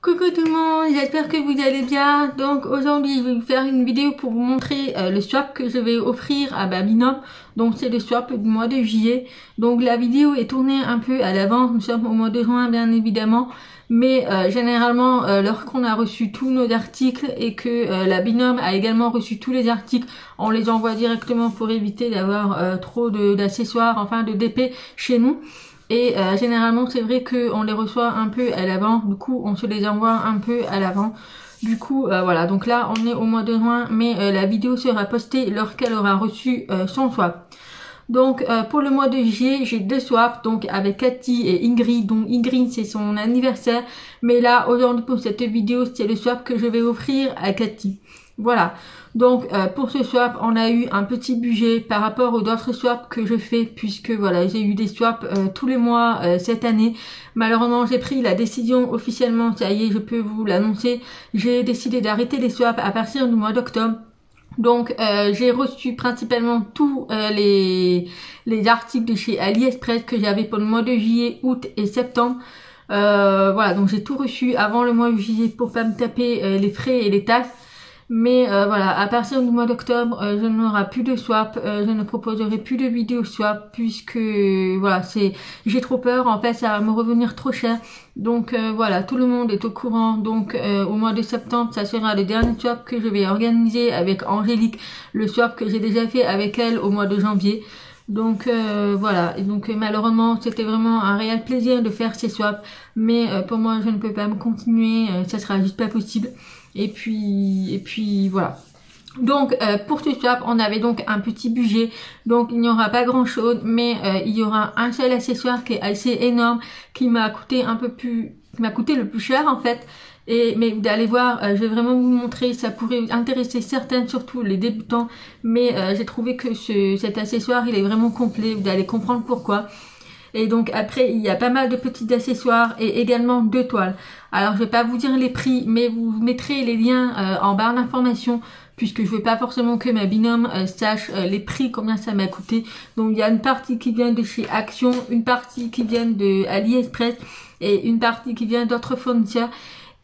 Coucou tout le monde, j'espère que vous allez bien. Donc aujourd'hui je vais vous faire une vidéo pour vous montrer le swap que je vais offrir à ma binôme. Donc c'est le swap du mois de juillet. Donc la vidéo est tournée un peu à l'avance, nous sommes au mois de juin bien évidemment. Mais généralement lorsqu'on a reçu tous nos articles et que la binôme a également reçu tous les articles, on les envoie directement pour éviter d'avoir trop d'accessoires, enfin de DP chez nous. Et généralement c'est vrai qu'on les reçoit un peu à l'avant, du coup on se les envoie un peu à l'avant. Du coup voilà, donc là on est au mois de juin, mais la vidéo sera postée lorsqu'elle aura reçu son swap. Donc pour le mois de juillet j'ai deux swaps, donc avec Cathy et Ingrid. Donc Ingrid c'est son anniversaire, mais là aujourd'hui pour cette vidéo c'est le swap que je vais offrir à Cathy. Voilà, donc pour ce swap on a eu un petit budget par rapport aux autres swaps que je fais, puisque voilà j'ai eu des swaps tous les mois cette année. Malheureusement j'ai pris la décision officiellement, ça y est je peux vous l'annoncer, j'ai décidé d'arrêter les swaps à partir du mois d'octobre. Donc j'ai reçu principalement tous les articles de chez AliExpress que j'avais pour le mois de juillet, août et septembre. Voilà, donc j'ai tout reçu avant le mois de juillet pour pas me taper les frais et les taxes. Mais voilà, à partir du mois d'octobre, je n'aurai plus de swap, je ne proposerai plus de vidéos swap, puisque voilà, j'ai trop peur, en fait ça va me revenir trop cher. Donc voilà, tout le monde est au courant. Donc au mois de septembre, ça sera le dernier swap que je vais organiser avec Angélique, le swap que j'ai déjà fait avec elle au mois de janvier. Donc voilà, et donc malheureusement c'était vraiment un réel plaisir de faire ces swaps, mais pour moi je ne peux pas me continuer, ça sera juste pas possible. Et puis voilà. Donc pour ce swap on avait donc un petit budget, donc il n'y aura pas grand chose, mais il y aura un seul accessoire qui est assez énorme, qui m'a coûté le plus cher en fait. Mais vous allez voir, je vais vraiment vous montrer, ça pourrait intéresser certaines, surtout les débutants, mais j'ai trouvé que cet accessoire il est vraiment complet, vous allez comprendre pourquoi. Et donc après il y a pas mal de petits accessoires et également deux toiles. Alors je vais pas vous dire les prix, mais vous mettrez les liens en barre d'information, puisque je veux pas forcément que ma binôme sache les prix, combien ça m'a coûté. Donc il y a une partie qui vient de chez Action, une partie qui vient de AliExpress et une partie qui vient d'autres fournisseurs.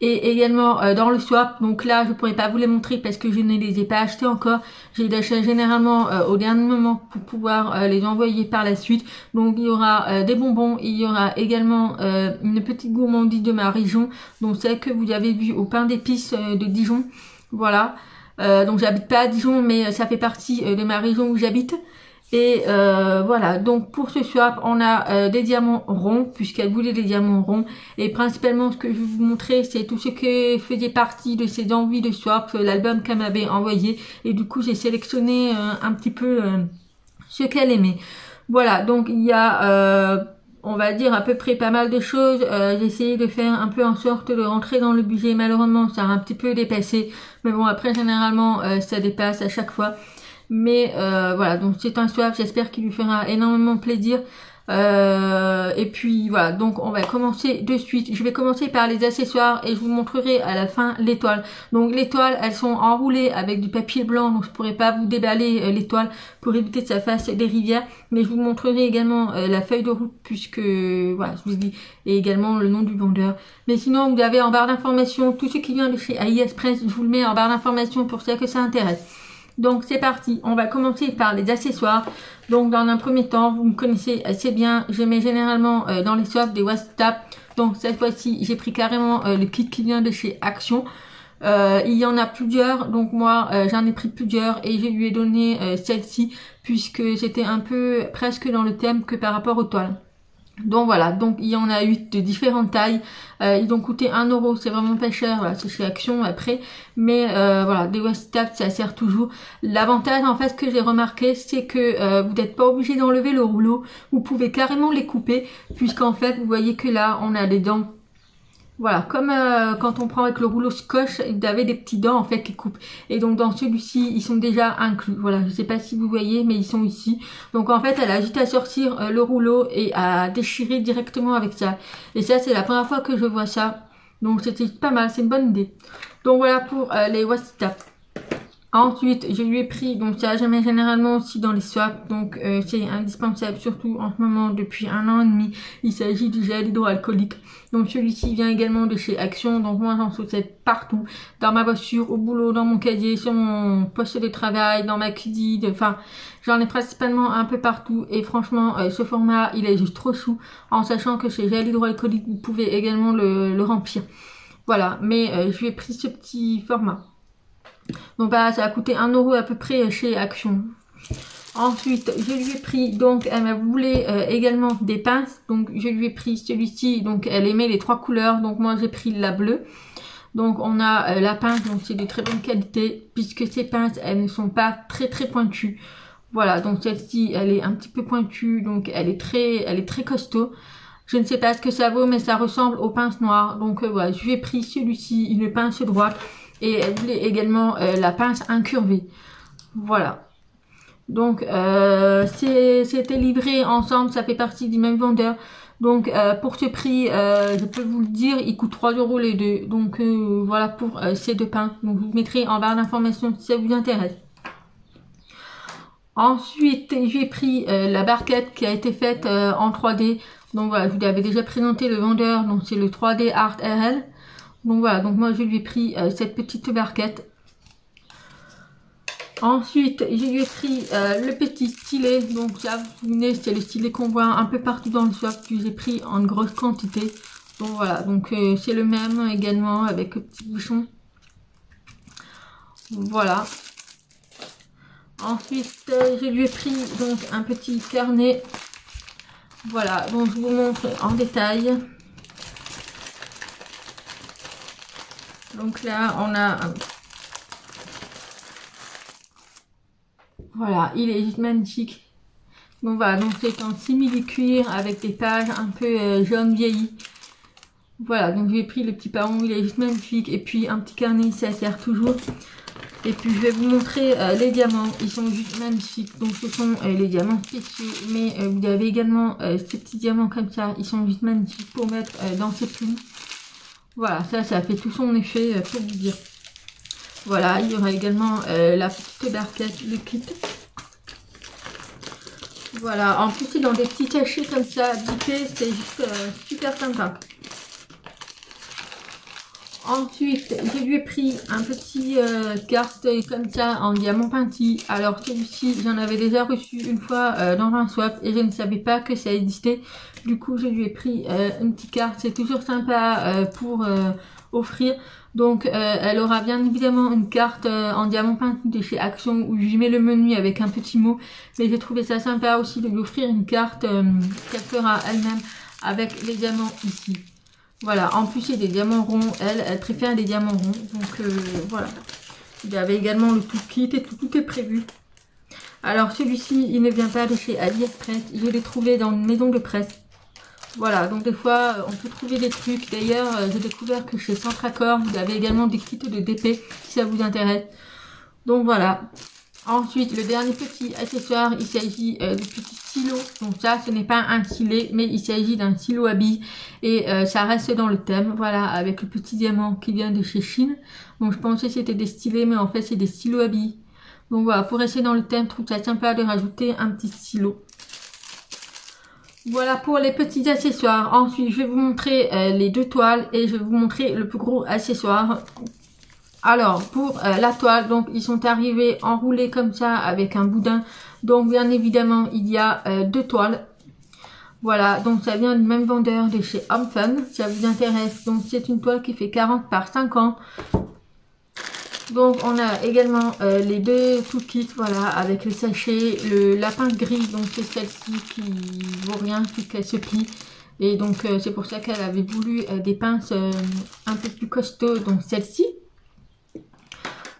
Et également dans le swap, donc là je pourrais pas vous les montrer parce que je ne les ai pas achetés encore. J'ai acheté généralement au dernier moment pour pouvoir les envoyer par la suite. Donc il y aura des bonbons, il y aura également une petite gourmandise de ma région, donc celle que vous avez vue au pain d'épices de Dijon. Voilà, donc j'habite pas à Dijon, mais ça fait partie de ma région où j'habite. Et voilà, donc pour ce swap on a des diamants ronds, puisqu'elle voulait des diamants ronds, et principalement ce que je vais vous montrer c'est tout ce qui faisait partie de ses envies de swap, l'album qu'elle m'avait envoyé, et du coup j'ai sélectionné un petit peu ce qu'elle aimait. Voilà, donc il y a on va dire à peu près pas mal de choses. J'ai essayé de faire un peu en sorte de rentrer dans le budget, malheureusement ça a un petit peu dépassé, mais bon après généralement ça dépasse à chaque fois. Mais voilà, donc c'est un swap, j'espère qu'il lui fera énormément plaisir. Et puis voilà, donc on va commencer de suite. Je vais commencer par les accessoires et je vous montrerai à la fin les toiles. Donc les toiles, elles sont enroulées avec du papier blanc, donc je pourrais pas vous déballer les toiles pour éviter que ça fasse des rivières. Mais je vous montrerai également la feuille de route, puisque voilà, je vous dis, et également le nom du vendeur. Mais sinon vous avez en barre d'information tout ce qui vient de chez AliExpress, je vous le mets en barre d'information pour ceux que ça intéresse. Donc c'est parti, on va commencer par les accessoires. Donc dans un premier temps, vous me connaissez assez bien, je mets généralement dans les swaps des WhatsApp. Donc cette fois-ci, j'ai pris carrément le kit qui vient de chez Action. Il y en a plusieurs, donc moi j'en ai pris plusieurs et je lui ai donné celle-ci, puisque c'était un peu presque dans le thème que par rapport aux toiles. Donc voilà, donc il y en a eu de différentes tailles, ils ont coûté 1 €, c'est vraiment pas cher, voilà, c'est chez Action après, mais voilà, des WhatsApp ça sert toujours. L'avantage en fait que j'ai remarqué, c'est que vous n'êtes pas obligé d'enlever le rouleau, vous pouvez carrément les couper, puisqu'en fait vous voyez que là on a des dents. Voilà, comme quand on prend avec le rouleau scotch, il avait des petits dents en fait qui coupent. Et donc dans celui-ci, ils sont déjà inclus. Voilà, je sais pas si vous voyez, mais ils sont ici. Donc en fait, elle a juste à sortir le rouleau et à déchirer directement avec ça. Et ça, c'est la première fois que je vois ça. Donc c'était pas mal, c'est une bonne idée. Donc voilà pour les WhatsApp. Ensuite, je lui ai pris, donc ça jamais généralement aussi dans les swaps, donc c'est indispensable surtout en ce moment depuis 1 an et demi. Il s'agit du gel hydroalcoolique. Donc celui-ci vient également de chez Action, donc moi j'en possède partout, dans ma voiture, au boulot, dans mon casier, sur mon poste de travail, dans ma cuisine, enfin j'en ai principalement un peu partout et franchement ce format il est juste trop chou, en sachant que chez gel hydroalcoolique vous pouvez également le remplir. Voilà, mais je lui ai pris ce petit format. Donc bah, ça a coûté 1 € à peu près chez Action. Ensuite, je lui ai pris, donc elle m'a voulu également des pinces. Donc je lui ai pris celui-ci, donc elle aimait les 3 couleurs. Donc moi j'ai pris la bleue. Donc on a la pince, donc c'est de très bonne qualité. Puisque ces pinces, elles ne sont pas très pointues. Voilà, donc celle-ci, elle est un petit peu pointue. Donc elle est très costaud. Je ne sais pas ce que ça vaut, mais ça ressemble aux pinces noires. Donc voilà, je lui ai pris celui-ci, une pince droite. Et elle voulait également la pince incurvée. Voilà. Donc c'était livré ensemble, ça fait partie du même vendeur. Donc pour ce prix, je peux vous le dire, il coûte 3 € les deux. Donc voilà pour ces deux pinces. Donc je vous mettrai en barre d'informations si ça vous intéresse. Ensuite, j'ai pris la barquette qui a été faite en 3D. Donc voilà, je vous avais déjà présenté le vendeur. Donc c'est le 3D Art RL. Donc voilà, donc moi je lui ai pris cette petite barquette. Ensuite, je lui ai pris le petit stylet. Donc ça, vous vous souvenez, c'est le stylet qu'on voit un peu partout dans le swap que j'ai pris en grosse quantité. Donc voilà, donc c'est le même également avec le petit bouchon. Voilà. Ensuite, je lui ai pris donc un petit carnet. Voilà, donc je vous montre en détail. Donc là, on a... Voilà, il est juste magnifique. Donc voilà, donc c'est en simili-cuir avec des pages un peu jaune vieilli. Voilà, donc j'ai pris le petit paron, il est juste magnifique. Et puis un petit carnet, ça sert toujours. Et puis je vais vous montrer les diamants, ils sont juste magnifiques. Donc ce sont les diamants spéciaux, mais vous avez également ces petits diamants comme ça, ils sont juste magnifiques pour mettre dans ces plumes. Voilà, ça fait tout son effet pour vous dire. Voilà, il y aura également la petite barquette, le kit. Voilà, en plus c'est dans des petits sachets comme ça, dippés, c'est juste super sympa. Ensuite, je lui ai pris un petit carte comme ça en diamant peinti. Alors celui-ci, j'en avais déjà reçu une fois dans un swap et je ne savais pas que ça existait. Du coup, je lui ai pris une petite carte. C'est toujours sympa pour offrir. Donc, elle aura bien évidemment une carte en diamant peinti de chez Action où j'y mets le menu avec un petit mot. Mais j'ai trouvé ça sympa aussi de lui offrir une carte qu'elle fera elle-même avec les diamants ici. Voilà, en plus c'est des diamants ronds, elle préfère les diamants ronds, donc voilà. Il y avait également le tout kit et tout est prévu. Alors celui-ci, il ne vient pas de chez AliExpress, je l'ai trouvé dans une maison de presse. Voilà, donc des fois on peut trouver des trucs. D'ailleurs, j'ai découvert que chez Centracor, vous avez également des kits de DP si ça vous intéresse. Donc voilà. Ensuite, le dernier petit accessoire, il s'agit du petit stylo. Donc ça, ce n'est pas un stylet, mais il s'agit d'un stylo à billes. Et ça reste dans le thème, voilà, avec le petit diamant qui vient de chez Chine. Donc je pensais que c'était des stylets, mais en fait, c'est des stylos à billes. Donc voilà, pour rester dans le thème, je trouve ça sympa de rajouter un petit stylo. Voilà pour les petits accessoires. Ensuite, je vais vous montrer les deux toiles et je vais vous montrer le plus gros accessoire. Alors pour la toile, donc ils sont arrivés enroulés comme ça avec un boudin. Donc bien évidemment il y a deux toiles. Voilà, donc ça vient du même vendeur de chez Home Fun, si ça vous intéresse. Donc c'est une toile qui fait 40 par 50. Donc on a également les deux toolkits, voilà, avec le sachet, la pince gris. Donc c'est celle-ci qui vaut rien puisqu'elle se plie. Et donc c'est pour ça qu'elle avait voulu des pinces un peu plus costauds, donc celle-ci.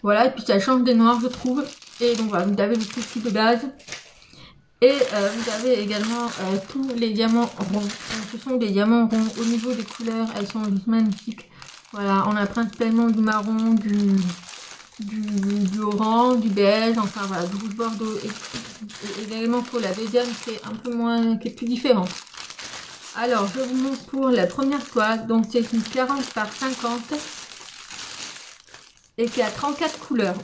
Voilà, et puis ça change des noirs, je trouve. Et donc voilà, vous avez le toolkit de base. Et vous avez également tous les diamants ronds. Donc, ce sont des diamants ronds. Au niveau des couleurs, elles sont juste magnifiques. Voilà, on a principalement du marron, du orange, du beige, enfin voilà, du rouge bordeaux. Et également pour la deuxième, c'est un peu moins, qui est plus différent. Alors, je vous montre pour la première toile. Donc c'est une 40 par 50. Et qui a 34 couleurs.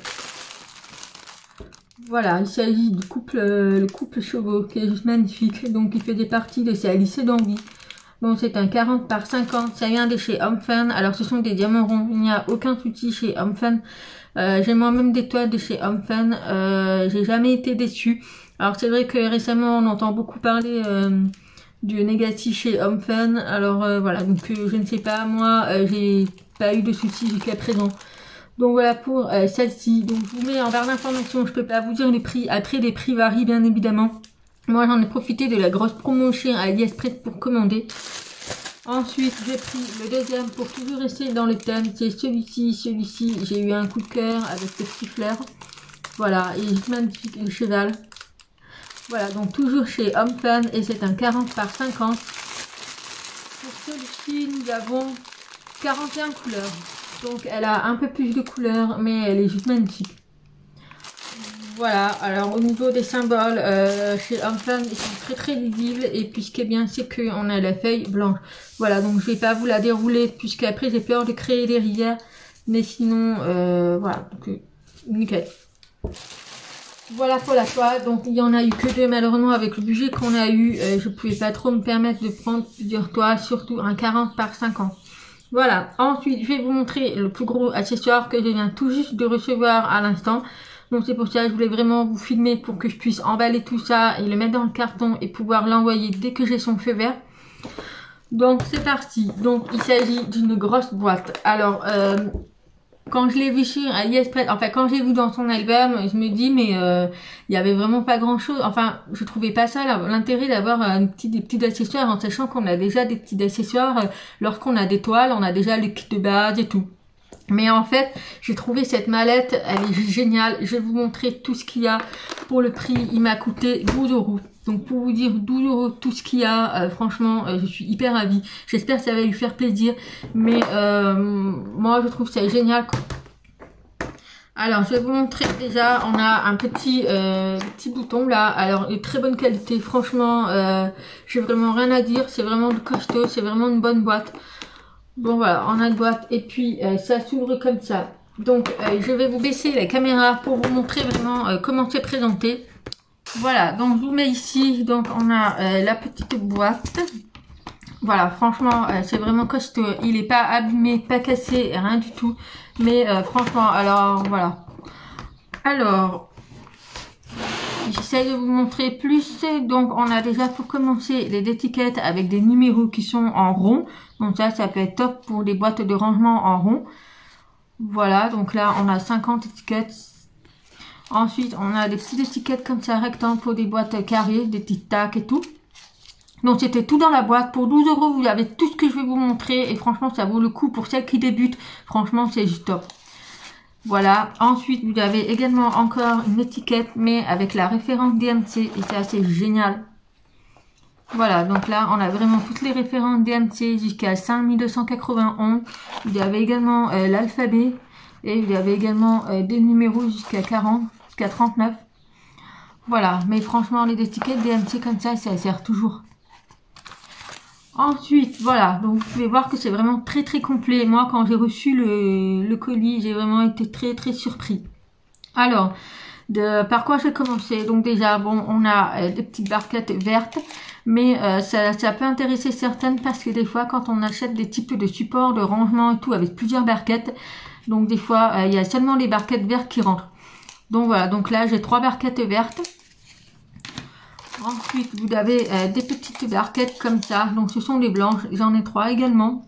Voilà, il s'agit du couple, le couple chevaux qui est juste magnifique. Donc il faisait partie de ces lycée d'envie. Donc c'est un 40 par 50, ça vient de chez Homefun. Alors ce sont des diamants ronds, il n'y a aucun souci chez Homefun. J'ai moi-même des toiles de chez Homefun, j'ai jamais été déçue. Alors c'est vrai que récemment on entend beaucoup parler du négatif chez Homefun. Alors voilà, donc je ne sais pas, moi j'ai pas eu de soucis jusqu'à présent. Donc voilà pour celle-ci. Donc je vous mets en barre d'informations, je peux pas vous dire les prix. Après les prix varient bien évidemment. Moi j'en ai profité de la grosse promo chez AliExpress pour commander. Ensuite j'ai pris le deuxième pour toujours rester dans le thème. C'est celui-ci, j'ai eu un coup de cœur avec ce petit fleur. Voilà, il est magnifique le cheval. Voilà, donc toujours chez Homefun et c'est un 40 par 50. Pour celui-ci nous avons 41 couleurs. Donc elle a un peu plus de couleurs, mais elle est juste magnifique. Voilà, alors au niveau des symboles, chez Homefun, ils sont très lisibles. Et puis ce qui est bien, c'est qu'on a la feuille blanche. Voilà, donc je vais pas vous la dérouler, puisqu'après j'ai peur de créer des rivières. Mais sinon, voilà, donc nickel. Voilà pour la toile, donc il y en a eu que deux malheureusement avec le budget qu'on a eu. Je pouvais pas trop me permettre de prendre plusieurs toiles, surtout un 40 par 50. Voilà, ensuite je vais vous montrer le plus gros accessoire que je viens tout juste de recevoir à l'instant. Donc c'est pour ça que je voulais vraiment vous filmer pour que je puisse emballer tout ça et le mettre dans le carton et pouvoir l'envoyer dès que j'ai son feu vert. Donc c'est parti, donc il s'agit d'une grosse boîte. Alors quand je l'ai vu sur AliExpress, enfin quand j'ai vu dans son album, je me dis mais il y avait vraiment pas grand chose. Enfin je trouvais pas ça l'intérêt d'avoir des petits accessoires en sachant qu'on a déjà des petits accessoires. Lorsqu'on a des toiles, on a déjà les kits de base et tout. Mais en fait, j'ai trouvé cette mallette, elle est géniale. Je vais vous montrer tout ce qu'il y a. Pour le prix, il m'a coûté 12 €. Donc pour vous dire 12 € tout ce qu'il y a, franchement, je suis hyper ravie. J'espère que ça va lui faire plaisir. Mais moi, je trouve ça génial. Alors, je vais vous montrer déjà, on a un petit bouton là. Alors, de très bonne qualité. Franchement, j'ai vraiment rien à dire. C'est vraiment du costaud, c'est vraiment une bonne boîte. Bon voilà, on a une boîte et puis ça s'ouvre comme ça. Donc je vais vous baisser la caméra pour vous montrer vraiment comment c'est présenté. Voilà, donc je vous mets ici, donc on a la petite boîte. Voilà, franchement c'est vraiment costaud, il n'est pas abîmé, pas cassé, rien du tout. Mais franchement, alors voilà. Alors, j'essaie de vous montrer plus. Donc on a déjà pour commencer les étiquettes avec des numéros qui sont en rond. Donc ça peut être top pour des boîtes de rangement en rond. Voilà, donc là on a 50 étiquettes. Ensuite on a des petites étiquettes comme ça rectangles pour des boîtes carrées, des petites tacs et tout. Donc c'était tout dans la boîte. Pour 12 € vous avez tout ce que je vais vous montrer. Et franchement ça vaut le coup pour celles qui débutent. Franchement c'est juste top. Voilà, ensuite vous avez également encore une étiquette mais avec la référence DMC et c'est assez génial. Voilà, donc là on a vraiment toutes les références DMC jusqu'à 5291. Vous avez également l'alphabet et vous avez également des numéros jusqu'à 40, jusqu'à 39. Voilà, mais franchement les étiquettes DMC comme ça sert toujours. Ensuite, voilà, donc vous pouvez voir que c'est vraiment très complet. Moi, quand j'ai reçu le colis, j'ai vraiment été très surpris. Alors, par quoi j'ai commencé? Donc déjà, bon, on a des petites barquettes vertes, mais ça peut intéresser certaines parce que des fois, quand on achète des types de supports, de rangement et tout, avec plusieurs barquettes, donc des fois, il y a seulement les barquettes vertes qui rentrent. Donc voilà, donc là, j'ai 3 barquettes vertes. Ensuite, vous avez des petites barquettes comme ça. Donc, ce sont des blanches. J'en ai 3 également.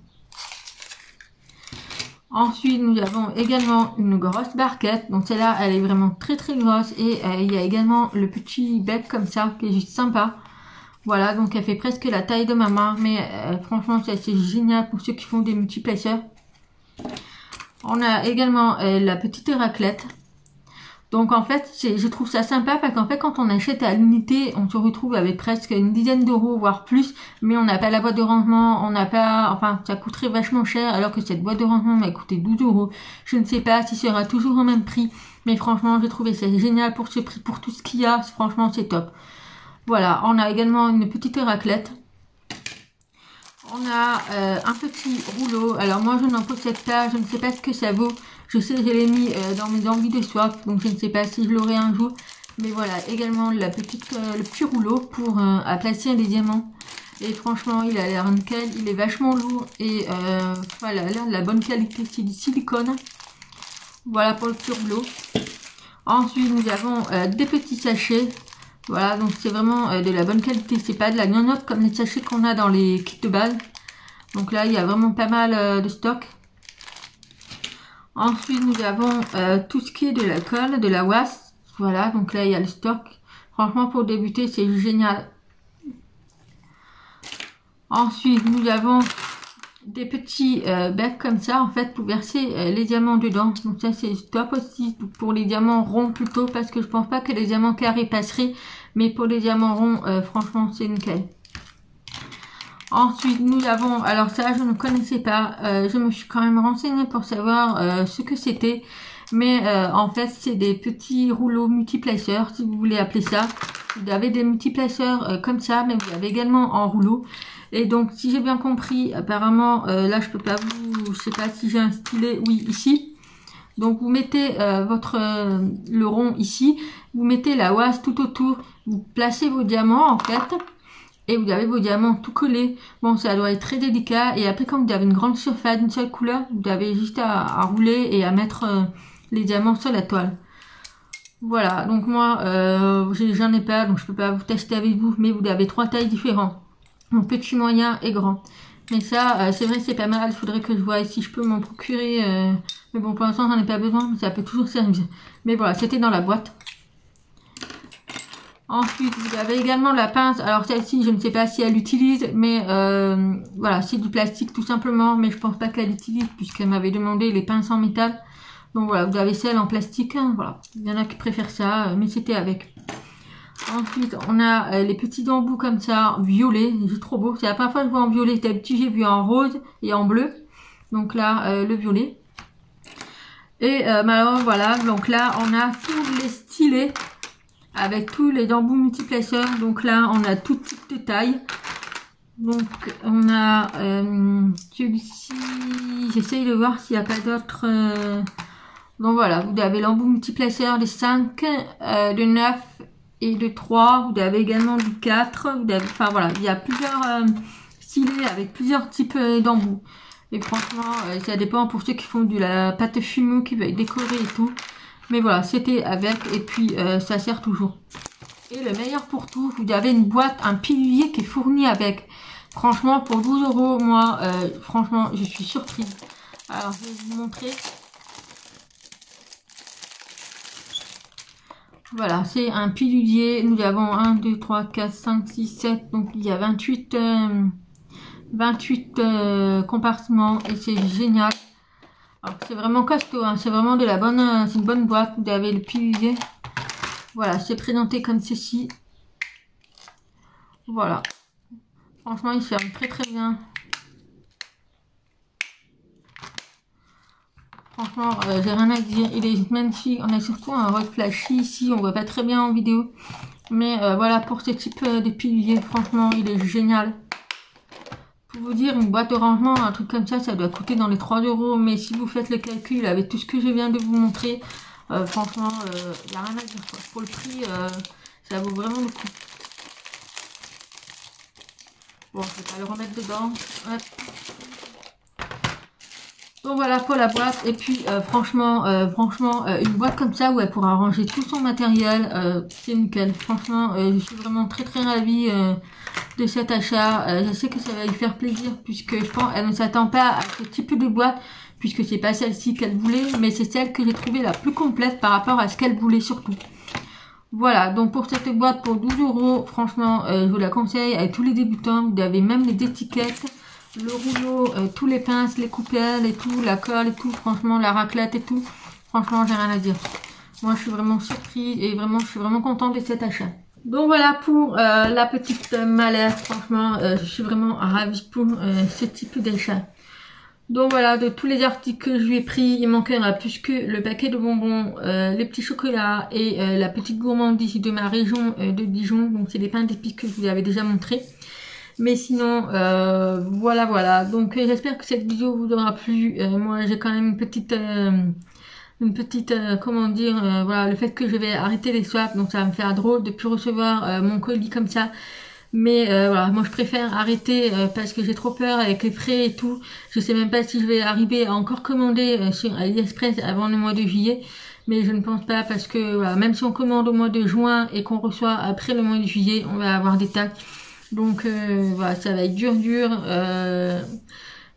Ensuite, nous avons également une grosse barquette. Donc, celle-là, elle est vraiment très grosse. Et il y a également le petit bec comme ça, qui est juste sympa. Voilà, donc elle fait presque la taille de ma main. Mais franchement, c'est assez génial pour ceux qui font des multiplaceurs. On a également la petite raclette. Donc en fait, je trouve ça sympa parce qu'en fait, quand on achète à l'unité, on se retrouve avec presque une dizaine d'euros, voire plus. Mais on n'a pas la boîte de rangement, on n'a pas... Enfin, ça coûterait vachement cher alors que cette boîte de rangement m'a coûté 12 €. Je ne sais pas si ce sera toujours au même prix. Mais franchement, j'ai trouvé ça génial pour ce prix, pour tout ce qu'il y a. Franchement, c'est top. Voilà, on a également une petite raclette. On a un petit rouleau. Alors moi, je n'en possède pas, je ne sais pas ce que ça vaut. Je sais que je l'ai mis dans mes envies de swap, donc je ne sais pas si je l'aurai un jour. Mais voilà, également le petit rouleau pour à placer des diamants. Et franchement, il a l'air nickel, il est vachement lourd et voilà, il a l'air de la bonne qualité, c'est du silicone. Voilà pour le petit rouleau. Ensuite, nous avons des petits sachets. Voilà, donc c'est vraiment de la bonne qualité, c'est pas de la gnognotte comme les sachets qu'on a dans les kits de base. Donc là, il y a vraiment pas mal de stock. Ensuite, nous avons tout ce qui est de la colle, de la ouasse. Voilà, donc là, il y a le stock. Franchement, pour débuter, c'est génial. Ensuite, nous avons des petits becs comme ça, en fait, pour verser les diamants dedans. Donc ça, c'est top aussi pour les diamants ronds plutôt, parce que je pense pas que les diamants carrés passeraient. Mais pour les diamants ronds, franchement, c'est nickel. Ensuite, nous avons, alors ça, je ne connaissais pas. Je me suis quand même renseignée pour savoir ce que c'était. Mais en fait, c'est des petits rouleaux multiplaceurs, si vous voulez appeler ça. Vous avez des multiplaceurs comme ça, mais vous avez également en rouleau. Et donc, si j'ai bien compris, apparemment, là, je peux pas je sais pas si j'ai un stylet, oui, ici. Donc, vous mettez le rond ici, vous mettez la ouasse tout autour, vous placez vos diamants, en fait, et vous avez vos diamants tout collés. Bon, ça doit être très délicat. Et après, quand vous avez une grande surface, d'une seule couleur, vous avez juste à rouler et à mettre les diamants sur la toile. Voilà, donc moi, j'en ai pas, donc je peux pas vous tester avec vous, mais vous avez 3 tailles différentes. Donc petit, moyen et grand. Mais ça, c'est vrai, c'est pas mal. Il faudrait que je voie si je peux m'en procurer. Mais bon, pour l'instant, j'en ai pas besoin, mais ça peut toujours servir. Mais voilà, c'était dans la boîte. Ensuite, vous avez également la pince. Alors celle-ci, je ne sais pas si elle l'utilise, mais voilà, c'est du plastique tout simplement. Mais je pense pas qu'elle l'utilise puisqu'elle m'avait demandé les pinces en métal. Donc voilà, vous avez celle en plastique. Hein, voilà, il y en a qui préfèrent ça, mais c'était avec. Ensuite, on a les petits embouts comme ça, violets, c'est trop beau. C'est la première fois que je vois en violet. D'habitude, j'ai vu en rose et en bleu. Donc là, le violet. Et alors voilà, donc là, on a tous les stylets avec tous les embouts multiplaceurs. Donc là, on a tout type de taille. Donc, on a celui-ci. J'essaye de voir s'il n'y a pas d'autres. Donc voilà, vous avez l'embout multiplaceur de 5, de 9 et de 3. Vous avez également du 4. Vous avez, enfin voilà, il y a plusieurs stylets avec plusieurs types d'embouts. Et franchement, ça dépend pour ceux qui font de la pâte fumée, qui veulent décorer et tout. Mais voilà, c'était avec et puis ça sert toujours. Et le meilleur pour tout, vous avez une boîte, un pilulier qui est fourni avec. Franchement, pour 12 €, moi, franchement, je suis surprise. Alors, je vais vous montrer. Voilà, c'est un pilulier. Nous avons 1, 2, 3, 4, 5, 6, 7. Donc, il y a 28 compartiments et c'est génial. Alors, c'est vraiment costaud, hein. C'est vraiment de la bonne, c'est une bonne boîte. Vous avez le pilulier. Voilà, c'est présenté comme ceci. Voilà. Franchement, il ferme très très bien. Franchement, j'ai rien à dire. Il est magnifique. On a surtout un rose flashy ici. On voit pas très bien en vidéo. Mais voilà, pour ce type de pilulier, franchement, il est génial. Pour vous dire, une boîte de rangement, un truc comme ça doit coûter dans les 3 €. Mais si vous faites le calcul avec tout ce que je viens de vous montrer, franchement, il n'y a rien à dire, quoi. Pour le prix, ça vaut vraiment le coup. Bon, je vais pas le remettre dedans. Hop. Donc voilà pour la boîte. Et puis franchement, une boîte comme ça où elle pourra ranger tout son matériel, c'est nickel. Franchement, je suis vraiment très très ravie de cet achat. Je sais que ça va lui faire plaisir puisque je pense qu'elle ne s'attend pas à ce type de boîte puisque c'est pas celle-ci qu'elle voulait, mais c'est celle que j'ai trouvée la plus complète par rapport à ce qu'elle voulait surtout. Voilà, donc pour cette boîte pour 12 €, franchement, je vous la conseille à tous les débutants. Vous avez même les étiquettes, le rouleau, tous les pinces, les coupelles et tout, la colle et tout, franchement, la raclette et tout. Franchement, j'ai rien à dire. Moi, je suis vraiment surprise et vraiment, je suis vraiment contente de cet achat. Donc voilà pour la petite mallette. Franchement, je suis vraiment ravie pour ce type d'achat. Donc voilà, de tous les articles que je lui ai pris, il manquera plus que le paquet de bonbons, les petits chocolats et la petite gourmandise de ma région de Dijon. Donc c'est des pains d'épices que je vous avais déjà montré. Mais sinon, voilà. Donc j'espère que cette vidéo vous aura plu. Moi j'ai quand même une petite une petite, comment dire, voilà, le fait que je vais arrêter les swaps, donc ça va me faire drôle de plus recevoir mon colis comme ça. Mais voilà, moi je préfère arrêter parce que j'ai trop peur avec les frais et tout. Je sais même pas si je vais arriver à encore commander sur AliExpress avant le mois de juillet. Mais je ne pense pas parce que voilà, même si on commande au mois de juin et qu'on reçoit après le mois de juillet, on va avoir des taxes. Donc voilà, ça va être dur.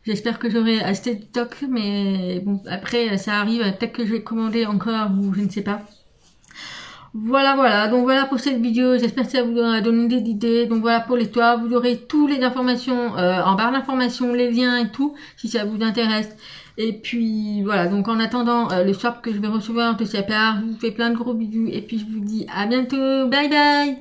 J'espère que j'aurai assez de stock, mais bon, après ça arrive, peut-être que je vais commander encore ou je ne sais pas. Voilà, donc voilà pour cette vidéo, j'espère que ça vous aura donné des idées. Donc voilà pour les toits, vous aurez toutes les informations en barre d'informations, les liens et tout, si ça vous intéresse. Et puis voilà, donc en attendant le swap que je vais recevoir de sa part, je vous fais plein de gros bisous et puis je vous dis à bientôt, bye bye.